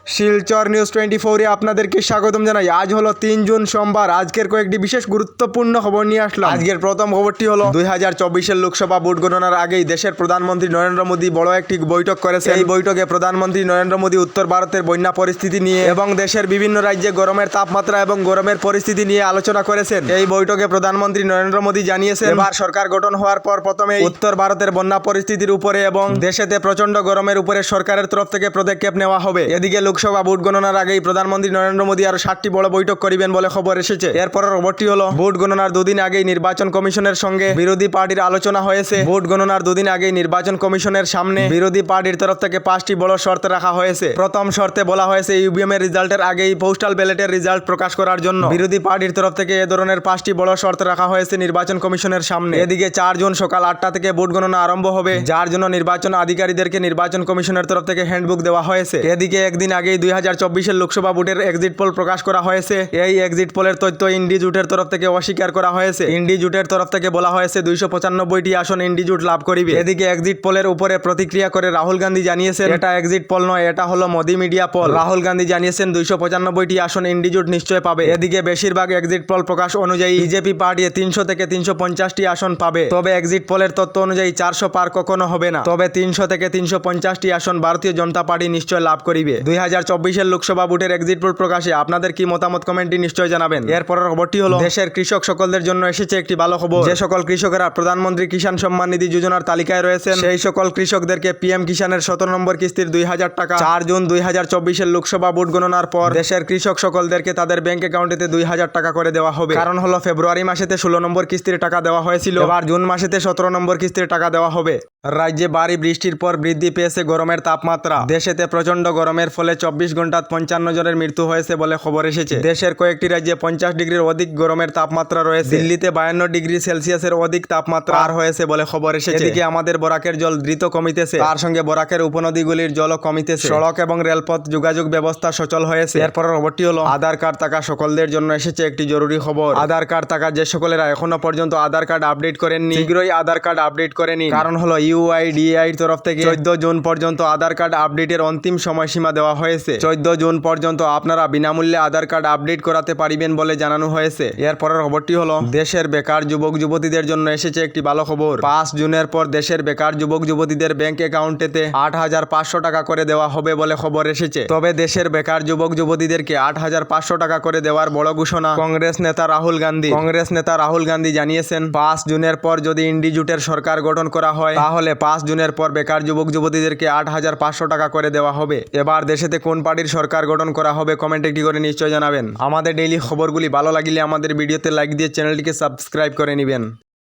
Silchar news 24-এ আপনাদেরকে স্বাগতম জানাই। আজ হলো 3 জুন সোমবার। আজকের কয়েকটি বিশেষ গুরুত্বপূর্ণ খবর নিয়ে আসলাম। আজকের প্রথম খবরটি হলো 2024-এর লোকসভা ভোট গণনার আগেই দেশের প্রধানমন্ত্রী নরেন্দ্র মোদী বড় একটি বৈঠক করেছেন। এই বৈঠকে প্রধানমন্ত্রী নরেন্দ্র মোদী উত্তর ভারতের বন্যা পরিস্থিতি নিয়ে এবং দেশের বিভিন্ন রাজ্যে গরমের তাপমাত্রা এবং গরমের পরিস্থিতি নিয়ে আলোচনা করেছেন। এই বৈঠকে প্রধানমন্ত্রী নরেন্দ্র মোদী জানিয়েছেন, এবার সরকার গঠন হওয়ার পর প্রথমে উত্তর ভারতের বন্যা পরিস্থিতির উপরে এবং দেশেতে প্রচন্ড গরমের উপরে সরকারের তরফ থেকে পদক্ষেপ নেওয়া হবে। এদিকে লোকসভা ভোট গণনার আগেই প্রধানমন্ত্রী নরেন্দ্র মোদী আরো 7টি বড় বৈঠক করিবেন বলে খবর এসেছে। এরপরের খবরটি হলো ভোট গণনার দুদিন আগেই নির্বাচন কমিশনের সঙ্গে বিরোধী পার্টির আলোচনা হয়েছে। ভোট গণনার দুদিন আগেই নির্বাচন কমিশনের সামনে বিরোধী পার্টির তরফ থেকে 5টি বড় শর্ত রাখা হয়েছে। প্রথম শর্তে বলা হয়েছে ইভিএম এর রেজাল্টের আগেই পোস্টাল ব্যালটের রেজাল্ট প্রকাশ করার জন্য বিরোধী পার্টির তরফ থেকে এ ধরনের 5টি বড় শর্ত রাখা হয়েছে নির্বাচন কমিশনের সামনে। এদিকে 4 জুন সকাল 8টা থেকে ভোট গণনা আরম্ভ হবে, যার জন্য নির্বাচন আধিকারিকদেরকে নির্বাচন কমিশনের তরফ থেকে হ্যান্ডবুক দেওয়া হয়েছে। এদিকে একদিন আগেই 2024-এর লোকসভা ভোটের এক্সিট পোল প্রকাশ করা হয়েছে। এই এক্সিট পোলের তথ্য ইন্ডি জোটের তরফ থেকে অস্বীকার করা হয়েছে। ইন্ডি জোটের তরফ থেকে বলা হয়েছে 295টি আসন ইন্ডি জোট লাভ করিবে। এদিকে এক্সিট পোলের উপরে প্রতিক্রিয়া করে রাহুল গান্ধী জানিয়েছেন, এটা এক্সিট পোল নয়, এটা হলো মোদি মিডিয়া পোল। রাহুল গান্ধী জানিয়েছেন 295টি আসন ইন্ডি জোট নিশ্চয় পাবে। এদিকে বেশিরভাগ এক্সিট পোল প্রকাশ অনুযায়ী বিজেপি পার্টি 300 থেকে 350টি আসন পাবে। তবে এক্সিট পোলের তথ্য অনুযায়ী 400 পার কখনো হবে না। তবে 300 থেকে 350টি আসন ভারতীয় জনতা পার্টি নিশ্চয় লাভ করিবে। 2024-এর লোকসভা ভোটের এক্সিট পোল প্রকাশে আপনাদের কি মতামত কমেন্টে নিশ্চয় জানাবেন। এরপরের খবরটি হলো দেশের কৃষক সকলদের জন্য এসেছে একটি ভালো খবর। যে সকল কৃষকেরা প্রধানমন্ত্রী কিষাণ সম্মান নিধি যোজনার তালিকায় রয়েছেন, সেই সকল কৃষকদেরকে পিএম কিষাণের 17 নম্বর কিস্তির 2000 টাকা 4 জুন 2024-এর লোকসভা ভোট গণনার পর দেশের কৃষক সকলদেরকে তাদের ব্যাংক অ্যাকাউন্টেতে 2000 টাকা করে দেওয়া হবে। কারণ হলো ফেব্রুয়ারি মাসেতে 16 নম্বর কিস্তির টাকা দেওয়া হয়েছিল, এবার জুন মাসেতে 17 নম্বর কিস্তির টাকা দেওয়া হবে। রাজ্যে ভারী বৃষ্টির পর বৃদ্ধি পেয়েছে গরমের তাপমাত্রা। দেশেতে প্রচন্ড গরমের ফলে 24 ঘন্টায় 55 জনের মৃত্যু হয়েছে বলে খবর এসেছে। দেশের কয়েকটি রাজ্যে 50 ডিগ্রির অধিক গরমের তাপমাত্রা রয়েছে। দিল্লিতে 52 ডিগ্রি সেলসিয়াসের অধিক তাপমাত্রা আর হয়েছে বলে খবর এসেছে। এদিকে আমাদের বরাকের জল দ্রুত কমিতেছে, তার সঙ্গে বরাকের উপনদীগুলির জলও কমিতেছে। সড়ক এবং রেলপথ যোগাযোগ ব্যবস্থা সচল হয়েছে। এরপর খবরটি হলো আধার কার্ড থাকা সকলদের জন্য এসেছে একটি জরুরি খবর। আধার কার্ড থাকা যে সকলেরা এখনো পর্যন্ত আধার কার্ড আপডেট করেননি, শীঘ্রই আধার কার্ড আপডেট করে নিন। কারণ হলো ইউআইডিএআই তরফ থেকে 14 জুন পর্যন্ত আধার কার্ড আপডেটের অন্তিম সময়সীমা দেওয়া হয়েছে। 14 জুন পর্যন্ত আপনারা বিনামূল্যে আধার কার্ড আপডেট করাতে পারিবেন বলে জানানো হয়েছে। এরপরের খবরটি হলো দেশের বেকার যুবক যুবতীদের জন্য এসেছে একটি ভালো খবর। 5 জুনের পর দেশের বেকার যুবক যুবতীদের ব্যাংক অ্যাকাউন্টেতে 8500 টাকা করে দেওয়া হবে বলে খবর এসেছে। তবে দেশের বেকার যুবক যুবতীদেরকে 8500 টাকা করে দেওয়ার বড় ঘোষণা কংগ্রেস নেতা রাহুল গান্ধী। কংগ্রেস নেতা রাহুল গান্ধী জানিয়েছেন, 5 জুনের পর যদি ইন্ডি জোটের সরকার গঠন করা হয়, তাহলে 5 জুনের পর বেকার যুবক যুবতীদেরকে 8500 টাকা করে দেওয়া হবে। এবার দেশেতে কোন পার্টির সরকার গঠন করা হবে কমেন্ট একটি করে নিশ্চয় জানাবেন। আমাদের ডেইলি খবরগুলি ভালো লাগলে আমাদের ভিডিওতে লাইক দিয়ে চ্যানেলটিকে সাবস্ক্রাইব করে নেবেন।